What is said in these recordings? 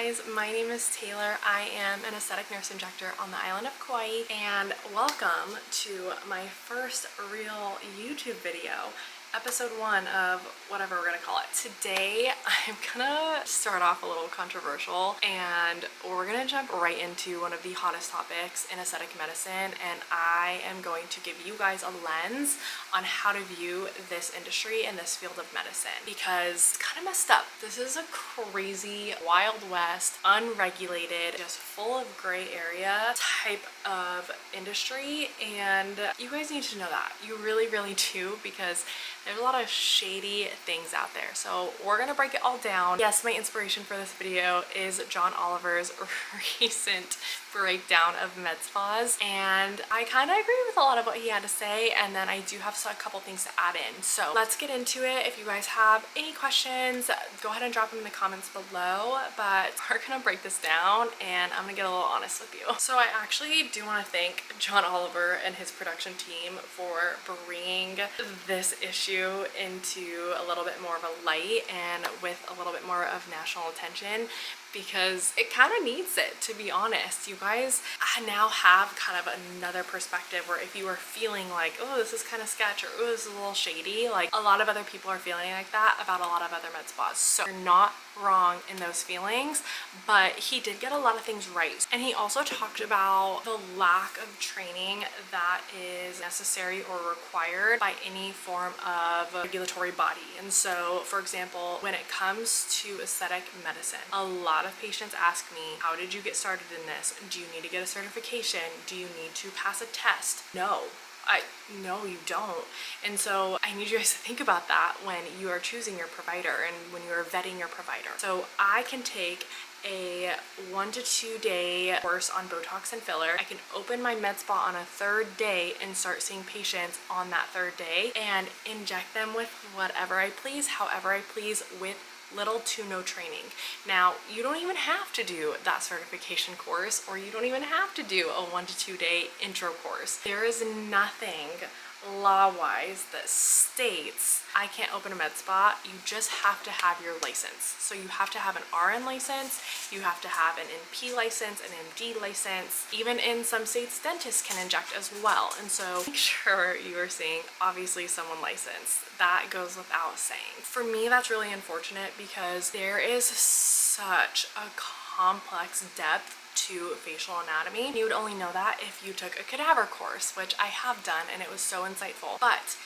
guys, my name is Taylor. I am an aesthetic nurse injector on the island of Kauai, and welcome to my first real YouTube video, episode 1 of whatever we're gonna call it. Today I'm gonna start off a little controversial and we're gonna jump right into one of the hottest topics in aesthetic medicine, and I am going to give you guys a lens on how to view this industry and this field of medicine, because it's kind of messed up. This is a crazy Wild West, unregulated, just full of gray area type of industry, and you guys need to know that. You really do, because there's a lot of shady things out there. So we're gonna break it all down. Yes, my inspiration for this video is John Oliver's recent breakdown of med spas, and I kind of agree with a lot of what he had to say, and then I do have a couple things to add in. So let's get into it. If you guys have any questions, go ahead and drop them in the comments below, but we're gonna break this down and I'm gonna get a little honest with you. So I actually do want to thank John Oliver and his production team for bringing this issue into a little bit more of a light and with a little bit more of national attention, because it kind of needs it, to be honest. You guys now have kind of another perspective where if you are feeling like, oh, this is kind of sketch, or oh, this is a little shady, like a lot of other people are feeling like that about a lot of other med spas. So you're not wrong in those feelings, but he did get a lot of things right. And he also talked about the lack of training that is necessary or required by any form of regulatory body. And so, for example, when it comes to aesthetic medicine, a lot of patients ask me, how did you get started in this? Do you need to get a certification? Do you need to pass a test? No, you don't. And so I need you guys to think about that when you are choosing your provider and when you are vetting your provider. So I can take a 1 to 2 day course on Botox and filler. I can open my med spa on a 3rd day and start seeing patients on that 3rd day and inject them with whatever I please, however I please, with little to no training. Now, you don't even have to do that certification course, or you don't even have to do a 1 to 2 day intro course. There is nothing law-wise that states I can't open a med spa. You just have to have your license. So you have to have an RN license, you have to have an NP license, an MD license. Even in some states, dentists can inject as well. And so make sure you are seeing obviously someone licensed. That goes without saying. For me, that's really unfortunate because there is such a complex depth to facial anatomy. You would only know that if you took a cadaver course, which I have done, and it was so insightful. But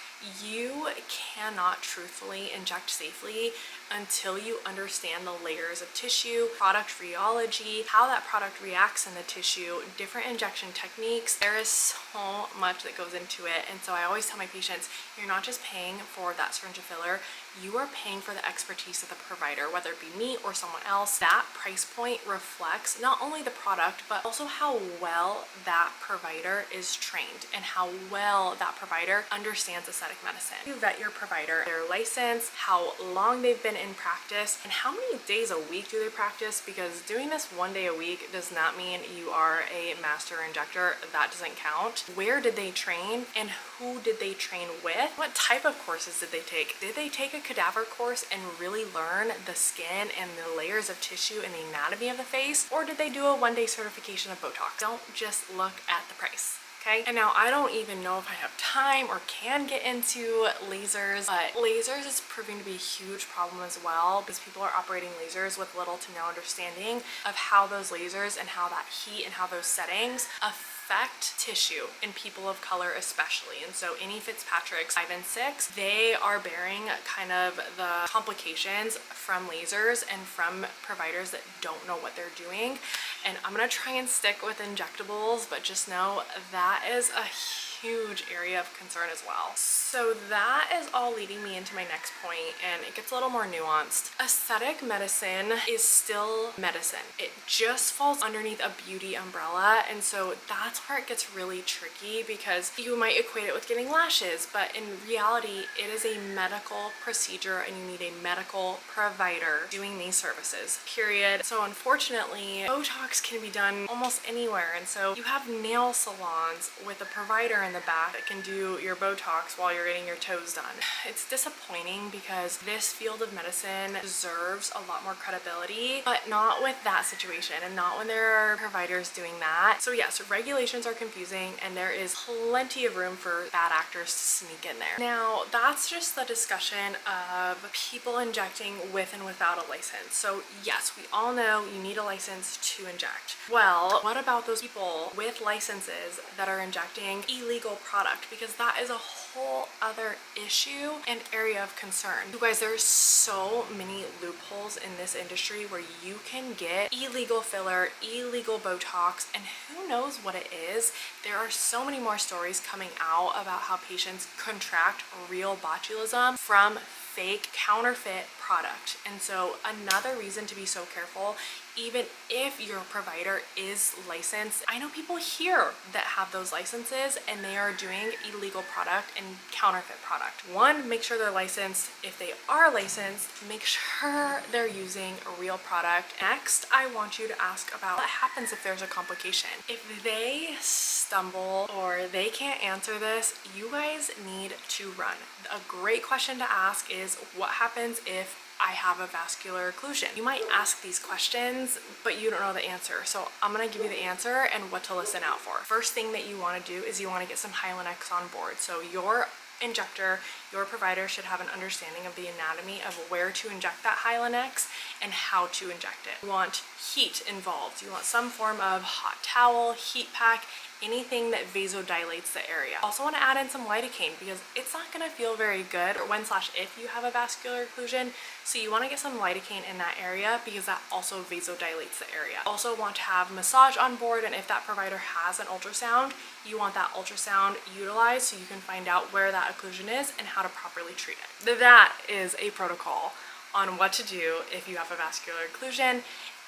you cannot truthfully inject safely until you understand the layers of tissue, product rheology, how that product reacts in the tissue, different injection techniques. There is so much that goes into it. And so I always tell my patients, you're not just paying for that syringe of filler, you are paying for the expertise of the provider, whether it be me or someone else. That price point reflects not only the product, but also how well that provider is trained and how well that provider understands aesthetic medicine. You vet your provider, their license, how long they've been in practice, and how many days a week do they practice, because doing this 1 day a week does not mean you are a master injector. That doesn't count. Where did they train and who did they train with? What type of courses did they take? Did they take a cadaver course and really learn the skin and the layers of tissue and the anatomy of the face, or did they do a 1 day certification of Botox? Don't just look at the price. Okay? And now I don't even know if I have time or can get into lasers, but lasers is proving to be a huge problem as well, because people are operating lasers with little to no understanding of how those lasers and how that heat and how those settings affect tissue in people of color especially. And so any Fitzpatrick's 5 and 6, they are bearing kind of the complications from lasers and from providers that don't know what they're doing. And I'm gonna try and stick with injectables, but just know that is a huge area of concern as well. So that is all leading me into my next point, and it gets a little more nuanced. Aesthetic medicine is still medicine. It just falls underneath a beauty umbrella, and so that's where it gets really tricky, because you might equate it with getting lashes, but in reality it is a medical procedure and you need a medical provider doing these services, period. So unfortunately, Botox can be done almost anywhere, and so you have nail salons with a provider in the back that can do your Botox while you're getting your toes done. It's disappointing because this field of medicine deserves a lot more credibility, but not with that situation and not when there are providers doing that. So yes, regulations are confusing and there is plenty of room for bad actors to sneak in there. Now, that's just the discussion of people injecting with and without a license. So yes, we all know you need a license to inject. Well, what about those people with licenses that are injecting illegal product? Because that is a whole other issue and area of concern. You guys, there's so many loopholes in this industry where you can get illegal filler, illegal Botox, and who knows what it is. There are so many more stories coming out about how patients contract real botulism from fake counterfeit product. And so another reason to be so careful, even if your provider is licensed. I know people here that have those licenses and they are doing illegal product and counterfeit product. One, make sure they're licensed. If they are licensed, make sure they're using a real product. Next, I want you to ask about what happens if there's a complication. If they stumble or they can't answer this, you guys need to run. A great question to ask is, what happens if I have a vascular occlusion? You might ask these questions, but you don't know the answer. So I'm gonna give you the answer and what to listen out for. First thing that you wanna do is you wanna get some Hylenex on board. So your injector, your provider should have an understanding of the anatomy of where to inject that Hylenex and how to inject it. You want heat involved. You want some form of hot towel, heat pack, anything that vasodilates the area. Also want to add in some lidocaine because it's not going to feel very good when/if you have a vascular occlusion. So you want to get some lidocaine in that area because that also vasodilates the area. Also want to have massage on board, and if that provider has an ultrasound, you want that ultrasound utilized so you can find out where that occlusion is and how to properly treat it. That is a protocol on what to do if you have a vascular occlusion.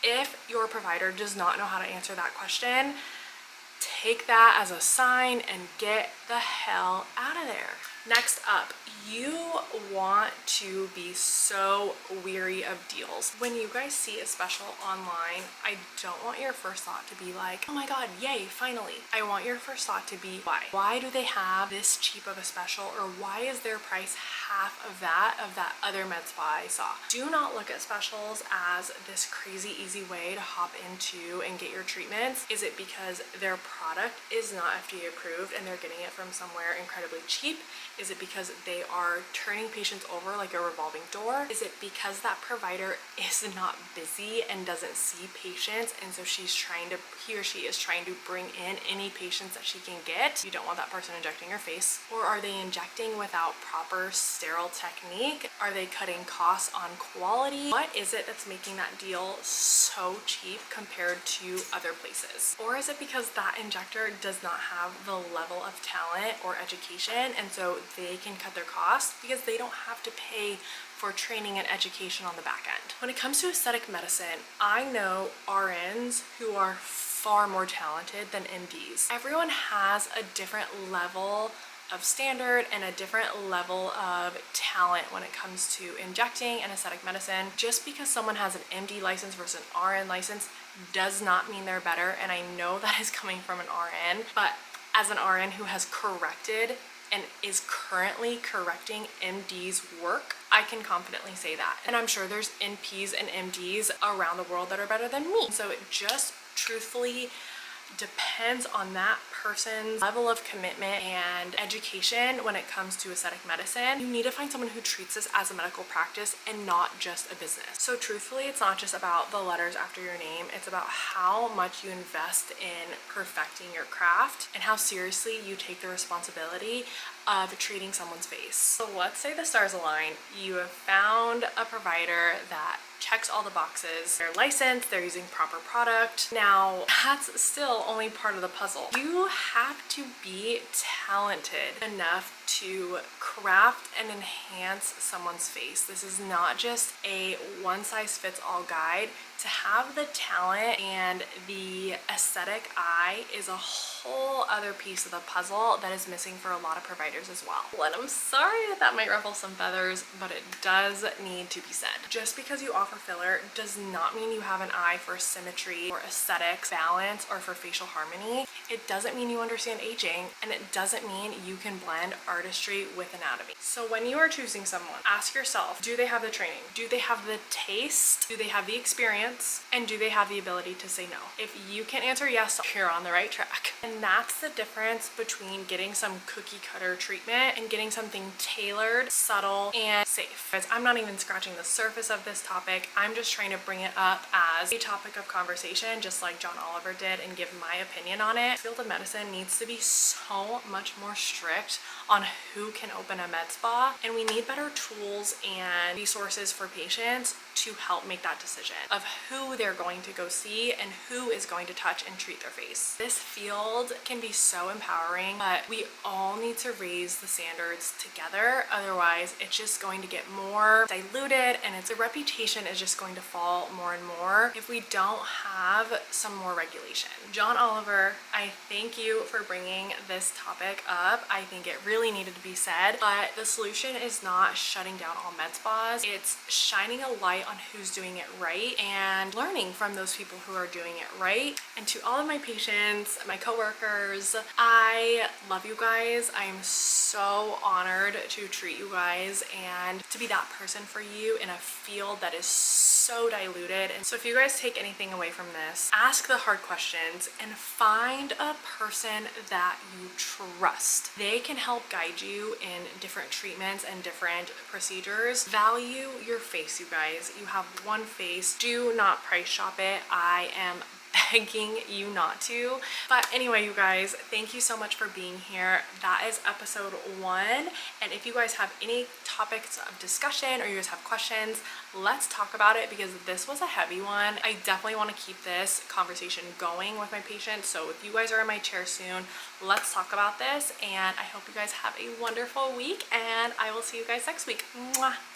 If your provider does not know how to answer that question, take that as a sign and get the hell out of there. Next up, you want to be so weary of deals. When you guys see a special online, I don't want your first thought to be like, oh my god, yay, finally. I want your first thought to be, why? Why do they have this cheap of a special, or why is their price half of that other med spa I saw? Do not look at specials as this crazy easy way to hop into and get your treatments. Is it because their product is not FDA approved and they're getting it from somewhere incredibly cheap? Is it because they are turning patients over like a revolving door? Is it because that provider is not busy and doesn't see patients, and so he or she is trying to bring in any patients that she can get? You don't want that person injecting your face. Or are they injecting without proper sterile technique? Are they cutting costs on quality? What is it that's making that deal so cheap compared to other places? Or is it because that injector does not have the level of talent or education, and so they can cut their costs because they don't have to pay for training and education on the back end? When it comes to aesthetic medicine, I know RNs who are far more talented than MDs. Everyone has a different level of standard and a different level of talent when it comes to injecting and aesthetic medicine. Just because someone has an MD license versus an RN license does not mean they're better, and I know that is coming from an RN, but as an RN who has corrected and is currently correcting MD's work, I can confidently say that. And I'm sure there's NPs and MDs around the world that are better than me. So it just truthfully depends on that person's level of commitment and education when it comes to aesthetic medicine. You need to find someone who treats this as a medical practice and not just a business. So truthfully, it's not just about the letters after your name, it's about how much you invest in perfecting your craft and how seriously you take the responsibility of treating someone's face. So let's say the stars align. You have found a provider that checks all the boxes. They're licensed, they're using proper product. Now, that's still only part of the puzzle. You have to be talented enough to craft and enhance someone's face. This is not just a one-size-fits-all guide. To have the talent and the aesthetic eye is a whole other piece of the puzzle that is missing for a lot of providers as well. And I'm sorry that might ruffle some feathers, but it does need to be said. Just because you offer filler does not mean you have an eye for symmetry or aesthetics, balance, or for facial harmony. It doesn't mean you understand aging, and it doesn't mean you can blend artistry with anatomy. So when you are choosing someone, ask yourself, do they have the training? Do they have the taste? Do they have the experience? And do they have the ability to say no? If you can answer yes, you're on the right track. And that's the difference between getting some cookie cutter treatment and getting something tailored, subtle, and safe. Because I'm not even scratching the surface of this topic. I'm just trying to bring it up as a topic of conversation, just like John Oliver did, and give my opinion on it. The field of medicine needs to be so much more strict on who can open a med spa, and we need better tools and resources for patients to help make that decision of who they're going to go see and who is going to touch and treat their face. This field can be so empowering, but we all need to raise the standards together. Otherwise, it's just going to get more diluted, and the reputation is just going to fall more and more if we don't have some more regulation. John Oliver, I thank you for bringing this topic up. I think it really needed to be said, but the solution is not shutting down all med spas. It's shining a light on who's doing it right and learning from those people who are doing it right. And to all of my patients, my coworkers, I love you guys. I am so honored to treat you guys and to be that person for you in a field that is so diluted. And so if you guys take anything away from this, ask the hard questions and find a person that you trust. They can help guide you in different treatments and different procedures. Value your face, you guys. You have one face. Do not price shop it. I am begging you not to. But anyway, you guys, thank you so much for being here. That is episode 1. And if you guys have any topics of discussion or you guys have questions, let's talk about it, because this was a heavy one. I definitely want to keep this conversation going with my patients. So if you guys are in my chair soon, let's talk about this. And I hope you guys have a wonderful week, and I will see you guys next week. Mwah.